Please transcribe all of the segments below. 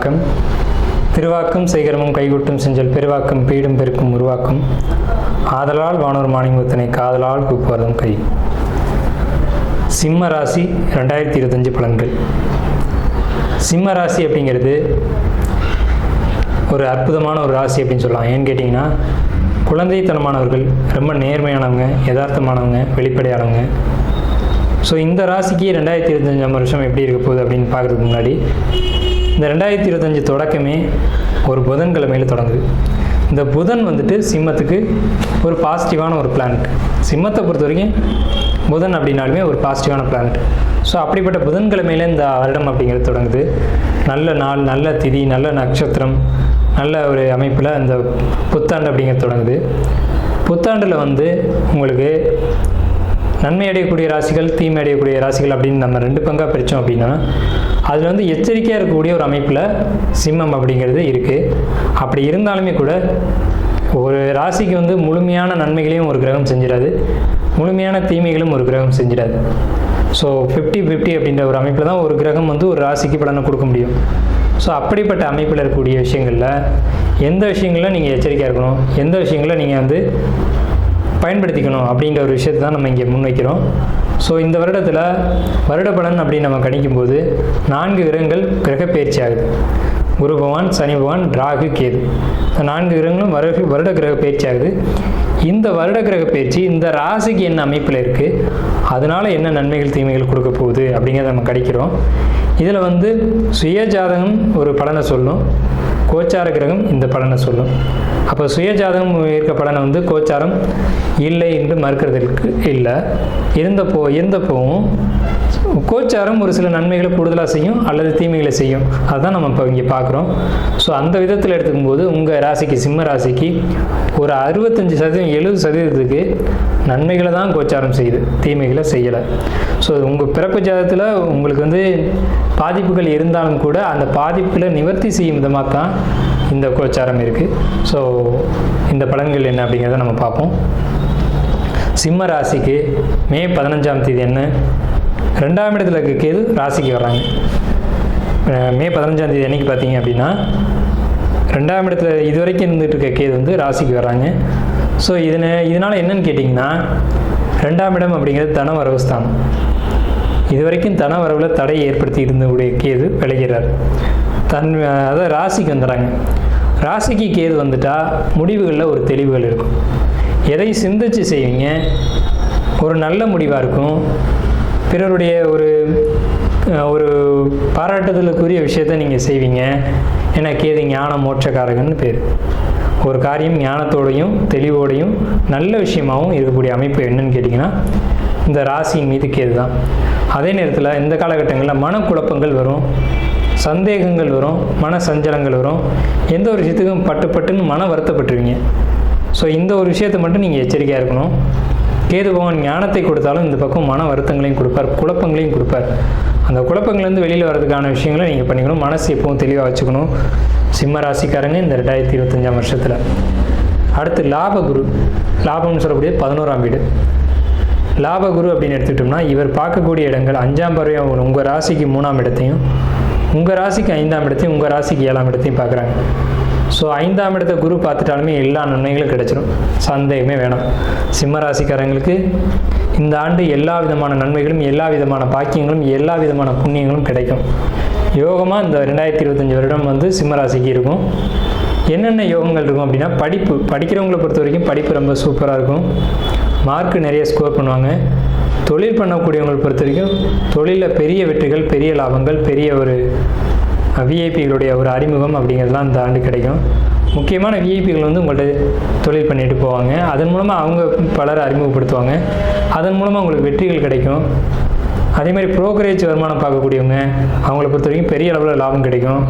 வணக்கம். திருவாக்கும் செய்கரமும் கைகூட்டும் செஞ்சல் பெருவாக்கம் பீடும் பெருக்கும் உருவாக்கும் ஆதலால் வானோர் மாணிமுத்தனை காதலால் கூப்புவதும் கை. சிம்ம ராசி 2025 பலன்கள். சிம்ம ராசி அப்படிங்கிறது ஒரு அற்புதமான ஒரு ராசி அப்படின்னு சொல்லலாம். ஏன்னு கேட்டிங்கன்னா, குழந்தைத்தனமானவர்கள், ரொம்ப நேர்மையானவங்க, யதார்த்தமானவங்க, வெளிப்படையானவங்க. ஸோ இந்த ராசிக்கு 2025 வருஷம் எப்படி இருக்க போகுது அப்படின்னு பார்க்குறதுக்கு முன்னாடி, இந்த 2025 தொடக்கமே ஒரு புதன்கிழமையில் தொடங்குது. இந்த புதன் வந்துட்டு சிம்மத்துக்கு ஒரு பாசிட்டிவான ஒரு பிளானட். சிம்மத்தை பொறுத்த வரைக்கும் புதன் அப்படின்னாலுமே ஒரு பாசிட்டிவான பிளானட். ஸோ அப்படிப்பட்ட புதன்கிழமையில் இந்த வருடம் அப்படிங்கிறது தொடங்குது. நல்ல நாள், நல்ல திதி, நல்ல நட்சத்திரம், நல்ல ஒரு அமைப்பில் இந்த புத்தாண்டு அப்படிங்கிறது தொடங்குது. புத்தாண்டில் உங்களுக்கு நன்மை அடையக்கூடிய ராசிகள், தீமை அடையக்கூடிய ராசிகள் அப்படின்னு நம்ம 2 பங்காக பிரித்தோம் அப்படின்னா, அதில் எச்சரிக்கையாக இருக்கக்கூடிய ஒரு அமைப்பில் சிம்மம் அப்படிங்கிறது இருக்குது. அப்படி இருந்தாலுமே கூட ஒரு ராசிக்கு முழுமையான நன்மைகளையும் ஒரு கிரகம் செஞ்சிடாது, முழுமையான தீமைகளும் ஒரு கிரகம் செஞ்சிடாது. ஸோ 50-50 அப்படின்ற ஒரு அமைப்பில் தான் ஒரு கிரகம் ஒரு ராசிக்கு பலனை கொடுக்க முடியும். ஸோ அப்படிப்பட்ட அமைப்பில் இருக்கக்கூடிய விஷயங்களில் எந்த விஷயங்களில் நீங்கள் எச்சரிக்கையாக இருக்கணும், எந்த விஷயங்களில் நீங்கள் பயன்படுத்திக்கணும் அப்படிங்கிற ஒரு விஷயத்தை தான் நம்ம இங்கே முன்வைக்கிறோம். ஸோ இந்த வருடத்தில் வருட பலன் அப்படின்னு நம்ம கணிக்கும்போது 4 கிரகங்கள் கிரக பயிற்சி ஆகுது. குரு பகவான், சனி பகவான், ராகு, கேது. இந்த 4 கிரகங்களும் வருட கிரக பயிற்சி ஆகுது. இந்த வருட கிரக பயிற்சி இந்த ராசிக்கு என்ன அமைப்பில் இருக்குது, அதனால் என்ன நன்மைகள் தீமைகள் கொடுக்க போகுது அப்படிங்கிறத நம்ம கணிக்கிறோம். இதில் சுய ஜாதகம் ஒரு பலனை சொல்லும், கோச்சார கிரகம் இந்த பலனை சொல்லும். அப்போ சுய ஜாதகம் இருக்க பலனை கோச்சாரம் இல்லை என்று மறுக்கிறதுக்கு இல்லை. இருந்தப்போவும் கோச்சாரம் ஒரு சில நன்மைகளை கூடுதலாக செய்யும் அல்லது தீமைகளை செய்யும். அதுதான் நம்ம இப்போ இங்கே பார்க்குறோம். ஸோ அந்த விதத்தில் எடுத்துக்கும்போது உங்கள் ராசிக்கு, சிம்ம ராசிக்கு ஒரு 65% 70% நன்மைகளை தான் கோச்சாரம் செய்யுது, தீமைகளை செய்யலை. ஸோ உங்கள் பிறப்பு ஜாதகத்தில் உங்களுக்கு பாதிப்புகள் இருந்தாலும் கூட அந்த பாதிப்புகளை நிவர்த்தி செய்யும் விதமாக தான் இந்த கோச்சாரம் இருக்குது. ஸோ இந்த பலன்கள் என்ன அப்படிங்கிறத நம்ம பார்ப்போம். சிம்ம ராசிக்கு மே 15ஆம் தேதி என்ன, 2ஆம் இடத்துல இருக்க கேது ராசிக்கு வர்றாங்க. மே 15ஆம் தேதி அன்றைக்கி பார்த்தீங்க அப்படின்னா 2ஆம் இடத்துல இதுவரைக்கும் இருந்துகிட்டு இருக்க கேது ராசிக்கு வர்றாங்க. ஸோ இதனால் என்னன்னு கேட்டிங்கன்னா, 2ஆம் இடம் அப்படிங்கிறது தன வரவு ஸ்தானம். இது வரைக்கும் தன வரவில் தடை ஏற்படுத்தி இருந்தக்கூடிய கேது விளைகிறார். அதாவது ராசிக்கு வந்துடுறாங்க. ராசிக்கு கேது வந்துட்டால் முடிவுகளில் ஒரு தெளிவுகள் இருக்கும். எதை சிந்திச்சு செய்வீங்க, ஒரு நல்ல முடிவாக இருக்கும். பிறருடைய ஒரு பாராட்டுதலுக்குரிய விஷயத்தை நீங்கள் செய்வீங்க. ஏன்னா கேது ஞான மோட்சக்காரகன்னு பேர். ஒரு காரியம் ஞானத்தோடையும் தெளிவோடையும் நல்ல விஷயமாகவும் இருக்கக்கூடிய அமைப்பு என்னன்னு கேட்டிங்கன்னா இந்த ராசியின் மீது கேது தான். அதே நேரத்தில் இந்த காலகட்டங்களில் மனக்குழப்பங்கள் வரும், சந்தேகங்கள் வரும், மன சஞ்சலங்கள் வரும். எந்த ஒரு விஷயத்துக்கும் பட்டுன்னு மன வருத்தப்பட்டுருவீங்க. ஸோ இந்த ஒரு விஷயத்தை மட்டும் நீங்கள் எச்சரிக்கையாக இருக்கணும். கேது பகவான் ஞானத்தை கொடுத்தாலும் இந்த பக்கம் மன வருத்தங்களையும் கொடுப்பார், குழப்பங்களையும் கொடுப்பார். அந்த குழப்பங்கள்லேருந்து வெளியில் வரதுக்கான விஷயங்களை நீங்கள் பண்ணிக்கணும். மனசு எப்பவும் தெளிவாக வச்சுக்கணும் சிம்ம ராசிக்காரங்க இந்த 2025 வருஷத்தில். அடுத்து லாபகுரு. லாபம்னு சொல்லக்கூடிய 11ஆம் வீடு. லாபகுரு அப்படின்னு எடுத்துக்கிட்டோம்னா இவர் பார்க்கக்கூடிய இடங்கள் 5ஆம் பார்வையாக உங்கள் ராசிக்கு 3ஆம் இடத்தையும், உங்கள் ராசிக்கு 5ஆம் இடத்தையும், உங்கள் ராசிக்கு 7ஆம் இடத்தையும் பார்க்குறாங்க. ஸோ 5ஆம் இடத்தை குரு பார்த்துட்டாலுமே எல்லா நன்மைகளும் கிடைச்சிடும், சந்தேகமே வேணாம். சிம்ம ராசிக்காரங்களுக்கு இந்த ஆண்டு எல்லா விதமான நன்மைகளும், எல்லா விதமான பாக்கியங்களும், எல்லா விதமான புண்ணியங்களும் கிடைக்கும். யோகமாக இந்த 2025 வருடம் சிம்ம ராசிக்கு இருக்கும். என்னென்ன யோகங்கள் இருக்கும் அப்படின்னா, படிக்கிறவங்களை பொறுத்த வரைக்கும் படிப்பு ரொம்ப சூப்பராக இருக்கும். மார்க்கு நிறைய ஸ்கோர் பண்ணுவாங்க. தொழில் பண்ணக்கூடியவங்களை பொறுத்த வரைக்கும் தொழிலில் பெரிய வெற்றிகள், பெரிய லாபங்கள், பெரிய ஒரு விஐபிகளுடைய ஒரு அறிமுகம் அப்படிங்கிறதுலாம் இந்த ஆண்டு கிடைக்கும். முக்கியமான விஐபிகள் உங்கள்கிட்ட தொழில் பண்ணிட்டு போவாங்க. அதன் மூலமாக அவங்க பலரை அறிமுகப்படுத்துவாங்க. அதன் மூலமாக உங்களுக்கு வெற்றிகள் கிடைக்கும். அதே மாதிரி புரோக்கரேஜ் வருமானம் பார்க்கக்கூடியவங்க, அவங்கள பொறுத்த வரைக்கும் பெரிய அளவில் லாபம் கிடைக்கும்.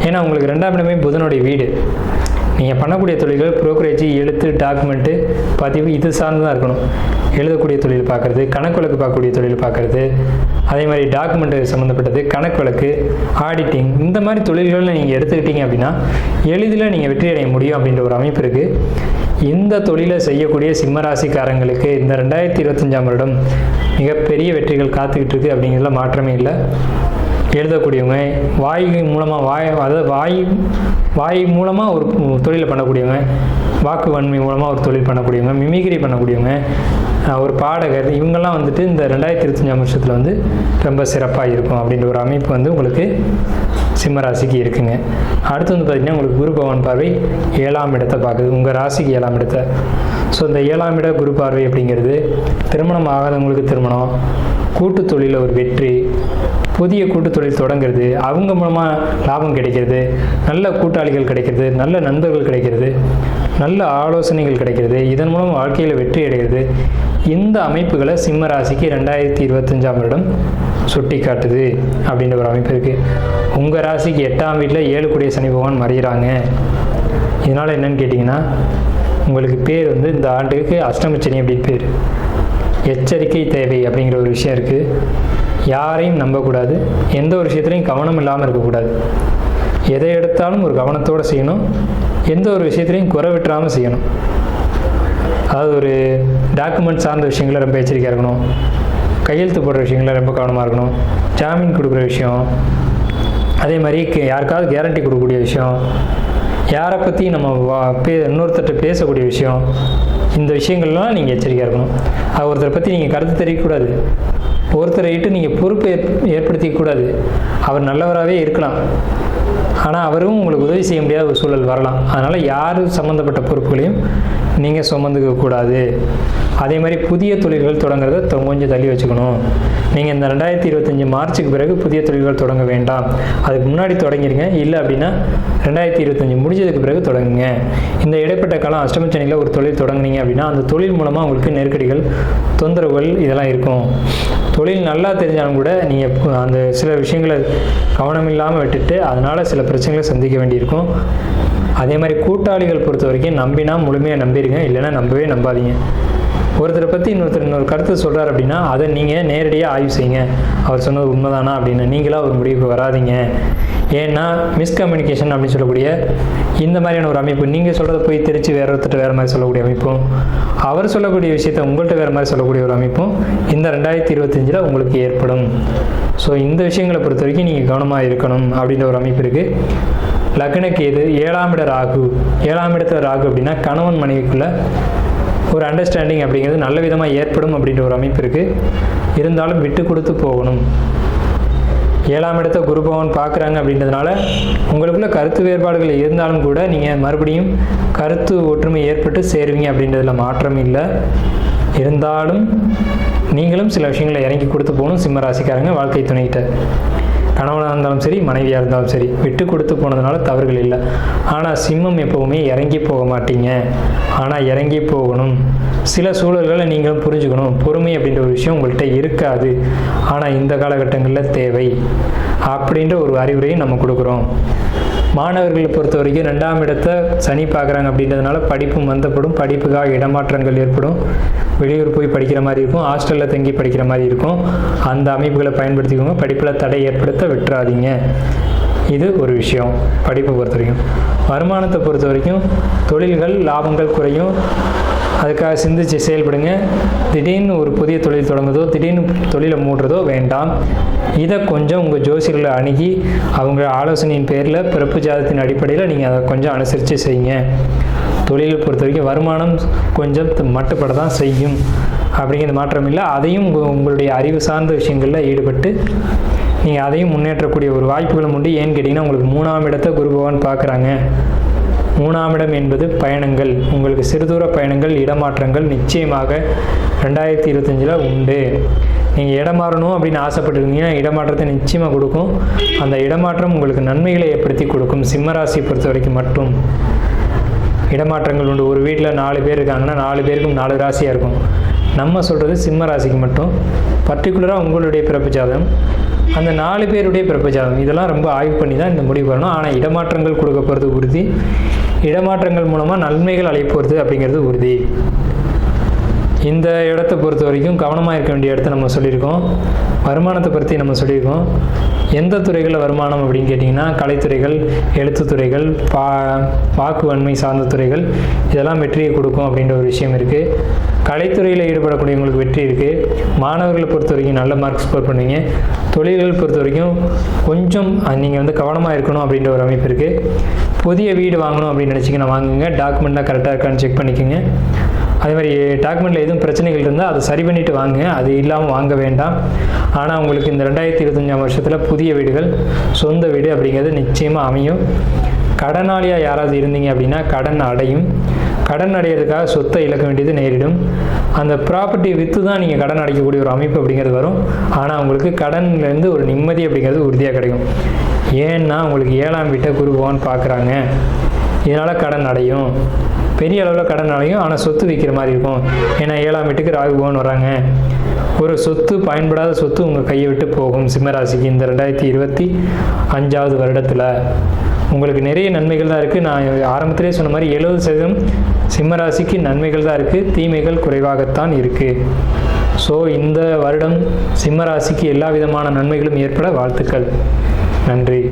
ஏன்னா உங்களுக்கு 2ஆம் இடமே புதனுடைய வீடு. நீங்கள் பண்ணக்கூடிய தொழில்கள் புரோக்கரேஜ், எழுத்து, டாக்குமெண்ட்டு, பதிவு இது சார்ந்து தான் இருக்கணும். எழுதக்கூடிய தொழில் பார்க்குறது, கணக்கு வழக்கு பார்க்கக்கூடிய தொழில் பார்க்குறது, அதே மாதிரி டாக்குமெண்ட்டு சம்மந்தப்பட்டது, கணக்கு வழக்கு, ஆடிட்டிங், இந்த மாதிரி தொழில்களில் நீங்கள் எடுத்துக்கிட்டீங்க அப்படின்னா எளிதில் நீங்கள் வெற்றி அடைய முடியும் அப்படின்ற ஒரு அமைப்பு இருக்குது. இந்த தொழிலை செய்யக்கூடிய சிம்மராசிக்காரங்களுக்கு இந்த 2025 வருடம் மிகப்பெரிய வெற்றிகள் காத்துக்கிட்டு இருக்குது அப்படிங்கிறதுல மாற்றமே இல்லை. எழுதக்கூடியவங்க, வாய் மூலமாக வாய் மூலமாக ஒரு தொழிலை பண்ணக்கூடியவங்க, வாக்கு வன்மை மூலமாக ஒரு தொழில் பண்ணக்கூடியவங்க, மிமிகிரி பண்ணக்கூடியவங்க, ஒரு பாடகர், இவங்கெல்லாம் வந்துட்டு இந்த 2025 வருஷத்தில் வந்து ரொம்ப சிறப்பாக இருக்கும் அப்படின்ற ஒரு அமைப்பு வந்து உங்களுக்கு சிம்ம ராசிக்கு இருக்குங்க. அடுத்து வந்து பார்த்திங்கன்னா உங்களுக்கு குரு பகவான் பார்வை 7ஆம் இடத்தை பார்க்குது, உங்கள் ராசிக்கு 7ஆம் இடத்தை. ஸோ இந்த 7ஆம் இட குரு பார்வை அப்படிங்கிறது திருமணம் ஆகாதவங்களுக்கு திருமணம், கூட்டு தொழிலில் ஒரு வெற்றி, புதிய கூட்டு தொழில் தொடங்குறது, அவங்க மூலமாக லாபம் கிடைக்கிறது, நல்ல கூட்டாளிகள் கிடைக்கிறது, நல்ல நண்பர்கள் கிடைக்கிறது, நல்ல ஆலோசனைகள் கிடைக்கிறது, இதன் மூலம் வாழ்க்கையில் வெற்றி அடைகிறது. இந்த அமைப்புகளை சிம்ம ராசிக்கு 2025 வருடம் சுட்டி காட்டுது அப்படின்ற ஒரு அமைப்பு இருக்குது. உங்கள் ராசிக்கு 8ஆம் வீட்டில் 7 கூடிய சனி பகவான் மறைகிறாங்க. இதனால் என்னன்னு கேட்டிங்கன்னா, உங்களுக்கு பேர் வந்து இந்த ஆண்டுக்கு அஷ்டமச்சனி அப்படின்னு பேர். எச்சரிக்கை தேவை அப்படிங்கிற ஒரு விஷயம் இருக்குது. யாரையும் நம்பக்கூடாது, எந்த ஒரு விஷயத்துலையும் கவனம் இல்லாமல் இருக்கக்கூடாது. எதை எடுத்தாலும் ஒரு கவனத்தோடு செய்யணும், எந்த ஒரு விஷயத்துலையும் குறை விட்டுறாமல் செய்யணும். அதாவது ஒரு டாக்குமெண்ட் சார்ந்த விஷயங்களை ரொம்ப எச்சரிக்கையாக இருக்கணும், கையெழுத்து போடுற விஷயங்கள ரொம்ப கவனமாக இருக்கணும், ஜாமீன் கொடுக்குற விஷயம், அதே மாதிரி யாருக்காவது கேரண்டி கொடுக்கக்கூடிய விஷயம், யாரை பற்றி நம்ம இன்னொருத்தர்கிட்ட பேசக்கூடிய விஷயம், இந்த விஷயங்கள்லாம் நீங்கள் எச்சரிக்கையாக இருக்கணும். அது ஒருத்தரை பற்றி நீங்கள் கருத்து தெரியக்கூடாது, ஒருத்தரை இட்டு நீங்கள் பொறுப்பை ஏற்படுத்திக்கூடாது. அவர் நல்லவராகவே இருக்கலாம், ஆனால் அவரும் உங்களுக்கு உதவி செய்ய முடியாத ஒரு சூழல் வரலாம். அதனால் யார் சம்மந்தப்பட்ட பொறுப்புகளையும் நீங்கள் சுமந்துக்கக்கூடாது. அதே மாதிரி புதிய தொழில்கள் தொடங்குறத கொஞ்சம் தள்ளி வச்சுக்கணும். நீங்கள் இந்த 2025 மார்ச்சுக்கு பிறகு புதிய தொழில்கள் தொடங்க வேண்டாம், அதுக்கு முன்னாடி தொடங்கிடுங்க. இல்லை அப்படின்னா 2025 முடிஞ்சதுக்கு பிறகு தொடங்குங்க. இந்த இடைப்பட்ட காலம் அஷ்டமச்சனியில் ஒரு தொழில் தொடங்குனீங்க அப்படின்னா அந்த தொழில் மூலமாக உங்களுக்கு நெருக்கடிகள், தொந்தரவுகள் இதெல்லாம் இருக்கும். தொழில் நல்லா தெரிஞ்சாலும் கூட நீங்கள் அந்த சில விஷயங்களை கவனம் இல்லாமல் விட்டுட்டு அதனால் சில பிரச்சனைகளை சந்திக்க வேண்டியிருக்கும். அதே மாதிரி கூட்டாளிகள் பொறுத்த வரைக்கும் நம்பினா முழுமையாக நம்பிடுங்க, இல்லைன்னா நம்பவே நம்பாதீங்க. ஒருத்தரை பற்றி இன்னொரு கருத்து சொல்கிறார் அப்படின்னா அதை நீங்கள் நேரடியாக ஆய்வு செய்யுங்க. அவர் சொன்னது உண்மைதானா அப்படின்னு நீங்களாக ஒரு முடிவுக்கு வராதிங்க. ஏன்னா மிஸ்கம்யூனிகேஷன் அப்படின்னு சொல்லக்கூடிய இந்த மாதிரியான ஒரு அமைப்பு, நீங்கள் சொல்கிறத போய் தெரிச்சு வேற ஒருத்தர் வேறு மாதிரி சொல்லக்கூடிய அமைப்பும், அவர் சொல்லக்கூடிய விஷயத்தை உங்கள்கிட்ட வேறு மாதிரி சொல்லக்கூடிய ஒரு அமைப்பும் இந்த 2025 உங்களுக்கு ஏற்படும். ஸோ இந்த விஷயங்களை பொறுத்த வரைக்கும் நீங்கள் கவனமாக இருக்கணும் அப்படின்ற ஒரு அமைப்பு இருக்குது. லக்னக்கேது 7ஆம் இட ராகு, 7ஆம் இடத்துல ராகு அப்படின்னா கணவன் மனைவிக்குள்ளே ஒரு அண்டர்ஸ்டாண்டிங் அப்படிங்கிறது நல்ல விதமாக ஏற்படும் அப்படின்ற ஒரு அமைப்பு இருக்குது. இருந்தாலும் விட்டு கொடுத்து போகணும். 7ஆம் இடத்தை குரு பகவான் பார்க்குறாங்க அப்படின்றதுனால உங்களுக்குள்ள கருத்து வேறுபாடுகள் இருந்தாலும் கூட நீங்கள் மறுபடியும் கருத்து ஒற்றுமை ஏற்பட்டு சேருவீங்க அப்படின்றதுல மாற்றம் இல்லை. இருந்தாலும் நீங்களும் சில விஷயங்களை இறங்கி கொடுத்து போகணும். சிம்ம ராசிக்காரங்க வாழ்க்கை துணைகிட்ட கணவனாக இருந்தாலும் சரி, மனைவியாக இருந்தாலும் சரி, விட்டு கொடுத்து போனதுனால தவறுகள் இல்லை. ஆனால் சிம்மம் எப்போவுமே இறங்கி போக மாட்டீங்க, ஆனால் இறங்கி போகணும். சில சூழல்களை நீங்களும் புரிஞ்சுக்கணும். பொறுமை அப்படின்ற ஒரு விஷயம் உங்கள்கிட்ட இருக்காது, ஆனால் இந்த காலகட்டங்களில் தேவை அப்படின்ற ஒரு அறிவுரையும் நம்ம கொடுக்குறோம். மாணவர்களை பொறுத்த வரைக்கும் 2ஆம் இடத்தை சனி பார்க்குறாங்க அப்படின்றதுனால படிப்பு மந்தப்படும், படிப்புக்காக இடமாற்றங்கள் ஏற்படும், வெளியூர் போய் படிக்கிற மாதிரி இருக்கும், ஹாஸ்டலில் தங்கி படிக்கிற மாதிரி இருக்கும். அந்த அமைப்புகளை பயன்படுத்திக்கோங்க. படிப்பில் தடை ஏற்படுத்த விட்டுறாதீங்க. இது ஒரு விஷயம். படிப்பை பொறுத்த வரைக்கும். வருமானத்தை பொறுத்த வரைக்கும் தொழில்கள் லாபங்கள் குறையும், அதுக்காக சிந்திச்சு செயல்படுங்க. திடீர்னு ஒரு புதிய தொழில் தொடங்குதோ, திடீர்னு தொழிலை மூடுறதோ வேண்டாம். இதை கொஞ்சம் உங்கள் ஜோசியர்களை அணுகி அவங்க ஆலோசனையின் பேரில் பிறப்பு ஜாதத்தின் அடிப்படையில் நீங்கள் அதை கொஞ்சம் அனுசரித்து செய்யுங்க. தொழிலை பொறுத்த வரைக்கும் வருமானம் கொஞ்சம் மட்டுப்பட தான் செய்யும், அப்படிங்கிற மாற்றம் இல்லை. அதையும் உங்களுடைய அறிவு சார்ந்த விஷயங்களில் ஈடுபட்டு நீங்கள் அதையும் முன்னேற்றக்கூடிய ஒரு வாய்ப்புகளும் உண்டு. ஏன்னு கேட்டிங்கன்னா உங்களுக்கு 3ஆம் இடத்தை குரு பகவான் பார்க்குறாங்க. 3ஆம் இடம் என்பது பயணங்கள், உங்களுக்கு சிறுதூர பயணங்கள், இடமாற்றங்கள் நிச்சயமாக 2025 உண்டு. நீங்கள் இடம் மாறணும் அப்படின்னு ஆசைப்பட்டுருந்தீங்கன்னா இடமாற்றத்தை நிச்சயமாக கொடுக்கும். அந்த இடமாற்றம் உங்களுக்கு நன்மைகளை ஏற்படுத்தி கொடுக்கும். சிம்மராசியை பொறுத்த வரைக்கும் மட்டும் இடமாற்றங்கள் உண்டு. ஒரு வீட்டில் 4 பேர் இருக்காங்கன்னா 4 பேருக்கும் 4 ராசியாக இருக்கும். நம்ம சொல்கிறது சிம்ம ராசிக்கு மட்டும். பர்டிகுலராக உங்களுடைய பிறப்பு ஜாதகம், அந்த 4 பேருடைய பிறப்பு ஜாதகம், இதெல்லாம் ரொம்ப ஆய்வு பண்ணி தான் இந்த முடிவு வரணும். ஆனால் இடமாற்றங்கள் கொடுக்க போகிறது உறுதி. இடமாற்றங்கள் மூலமாக நன்மைகள் அழைப்போகிறது அப்படிங்கிறது உறுதி. இந்த இடத்த பொறுத்த வரைக்கும் கவனமாக இருக்க வேண்டிய இடத்த நம்ம சொல்லியிருக்கோம். வருமானத்தை பற்றி நம்ம சொல்லியிருக்கோம். எந்த துறைகளில் வருமானம் அப்படின்னு கேட்டிங்கன்னா கலைத்துறைகள், எழுத்துத்துறைகள், வாக்கு வன்மை சார்ந்த துறைகள், இதெல்லாம் வெற்றியை கொடுக்கும் அப்படின்ற ஒரு விஷயம் இருக்குது. கலைத்துறையில் ஈடுபடக்கூடியவங்களுக்கு வெற்றி இருக்குது. மாணவர்களை பொறுத்த வரைக்கும் நல்ல மார்க் ஸ்கோர் பண்ணுவீங்க. தொழில்கள் பொறுத்த வரைக்கும் கொஞ்சம் நீங்கள் கவனமாக இருக்கணும் அப்படின்ற ஒரு அமைப்பு இருக்குது. புதிய வீடு வாங்கணும் அப்படின்னு நினச்சிங்கன்னா வாங்குங்க. டாக்குமெண்ட்லாம் கரெக்டாக இருக்கான்னு செக் பண்ணிக்கோங்க. அதே மாதிரி டாக்குமெண்ட்டில் எதுவும் பிரச்சனைகள் இருந்தால் அதை சரி பண்ணிவிட்டு வாங்குங்க. அது இல்லாமல் வாங்க வேண்டாம். ஆனால் உங்களுக்கு இந்த 2025 வருஷத்தில் புதிய வீடுகள், சொந்த வீடு அப்படிங்கிறது நிச்சயமாக அமையும். கடனாளியாக யாராவது இருந்தீங்க அப்படின்னா கடன் அடையும். கடன் அடையிறதுக்காக சொத்தை இழக்க வேண்டியது நேரிடும். அந்த ப்ராப்பர்ட்டி விற்று தான் நீங்கள் கடன் அடைக்கக்கூடிய ஒரு அமைப்பு அப்படிங்கிறது வரும். ஆனால் உங்களுக்கு கடன்லேருந்து ஒரு நிம்மதி அப்படிங்கிறது உறுதியாக கிடைக்கும். ஏன்னா உங்களுக்கு 7ஆம் வீட்டை குரு பகவான் பார்க்குறாங்க. இதனால் கடன் அடையும், பெரிய அளவில் கடன் அடையும். ஆனால் சொத்து விற்கிற மாதிரி இருக்கும். ஏன்னா 7ஆம் வீட்டுக்கு ராகு பகவான் வராங்க. ஒரு சொத்து, பயன்படாத சொத்து உங்கள் கையை விட்டு போகும். சிம்மராசிக்கு இந்த 2025 வருடத்தில் உங்களுக்கு நிறைய நன்மைகள் தான் இருக்குது. நான் ஆரம்பத்திலே சொன்ன மாதிரி 70% சிம்மராசிக்கு நன்மைகள் தான் இருக்குது, தீமைகள் குறைவாகத்தான் இருக்குது. ஸோ இந்த வருடம் சிம்மராசிக்கு எல்லா விதமான நன்மைகளும் ஏற்பட வாழ்த்துக்கள். நன்றி.